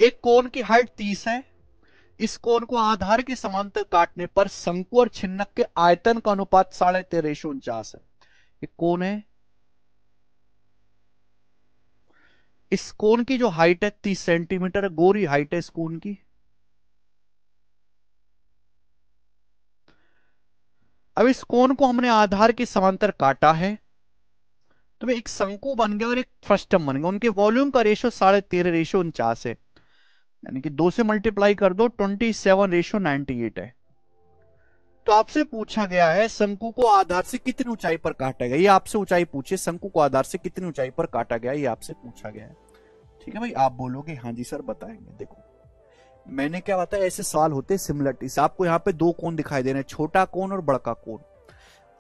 एक कोण की हाइट 30 है, इस कोण को आधार के समांतर काटने पर शंकु और छिन्नक के आयतन का अनुपात 13.5:49 है। ये कोण है, इस कोण की जो हाइट है 30 सेंटीमीटर है, गोरी हाइट है इस कोण की। अब इस कोण को हमने आधार के समांतर काटा है, तो एक शंकु बन गया और एक फ्रस्टम बन गया। उनके वॉल्यूम का रेशियो 13.5:49 है, यानी कि 2 से मल्टीप्लाई कर दो, 27:98 है। तो आपसे पूछा गया है शंकु को आधार से कितनी ऊंचाई पर काटा गया। ये आपसे ऊंचाई पूछे, शंकु को आधार से कितनी ऊंचाई पर काटा गया, ये आपसे पूछा गया है। ठीक है भाई, आप बोलोगे हाँ जी सर बताएंगे। देखो मैंने क्या बताया, ऐसे सवाल होते हैं सिमिलरिटी से। आपको यहाँ पे दो कोण दिखाई दे रहे हैं, छोटा कोण और बड़ा कोण।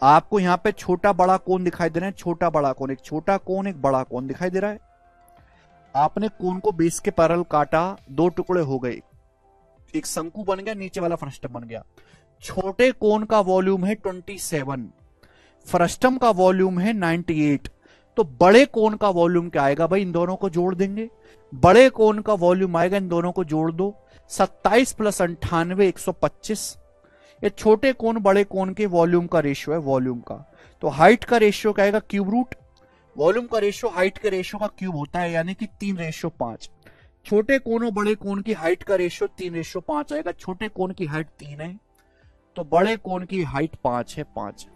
आपको यहाँ पे छोटा बड़ा कोण दिखाई दे रहे हैं, छोटा बड़ा कोण, एक छोटा कोण एक बड़ा कोण दिखाई दे रहा है। आपने कोण को बेस के पैरेलल काटा, दो टुकड़े हो गए, एक शंकु बन गया, नीचे वाला फ्रस्टम बन गया। छोटे कोण का वॉल्यूम है 27, फ्रस्टम का वॉल्यूम है 98। तो बड़े कोण का वॉल्यूम क्या आएगा भाई, इन दोनों को जोड़ देंगे। बड़े कोण का वॉल्यूम आएगा, इन दोनों को जोड़ दो, 27 + 98 125। ये छोटे कोण बड़े कोण के वॉल्यूम का रेशियो है, वॉल्यूम का। तो हाइट का रेशियो क्या आएगा, क्यूब रूट। वॉल्यूम का रेशियो हाइट के रेशियो का क्यूब होता है, यानी कि 3:5। छोटे कोण और बड़े कोण की हाइट का रेशियो 3:5 आएगा। छोटे कोण की हाइट 3 है, तो बड़े कोण की हाइट 5 है, 5।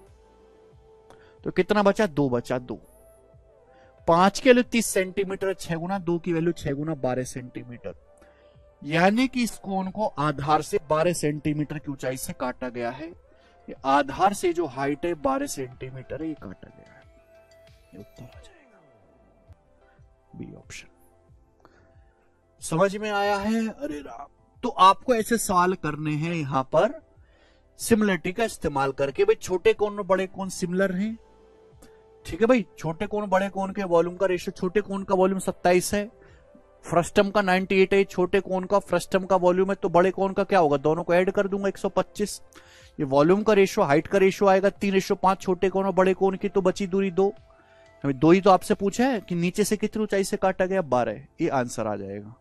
तो कितना बचा, 2 बचा, 2। 5 की वैल्यू 30 सेंटीमीटर, 6 गुना 2 की वैल्यू 6 गुना 12 सेंटीमीटर। यानी कि इस कोण को आधार से 12 सेंटीमीटर की ऊंचाई से काटा गया है। ये आधार से जो हाइट है 12 सेंटीमीटर है, ये काटा गया है। ये उत्तर आ जाएगा, बी ऑप्शन। समझ में आया है? अरे राम। तो आपको ऐसे सवाल करने हैं यहां पर सिमिलरिटी का इस्तेमाल करके। भाई छोटे कोण और बड़े कोण सिमिलर हैं, ठीक है भाई। छोटे कोण बड़े कोण के वॉल्यूम का रेशियो, छोटे कोण का वॉल्यूम 27 है, फ्रस्टम का 98 है। छोटे कोण का फ्रस्टम का वॉल्यूम है, तो बड़े कोण का क्या होगा, दोनों को ऐड कर दूंगा 125। ये वॉल्यूम का रेशियो हाइट का रेशियो आएगा 3:5 छोटे कोण और बड़े कोण की, तो बची दूरी 2। हमें 2 ही तो आपसे पूछा है कि नीचे से कितनी ऊंचाई से काटा गया, 12। ये आंसर आ जाएगा।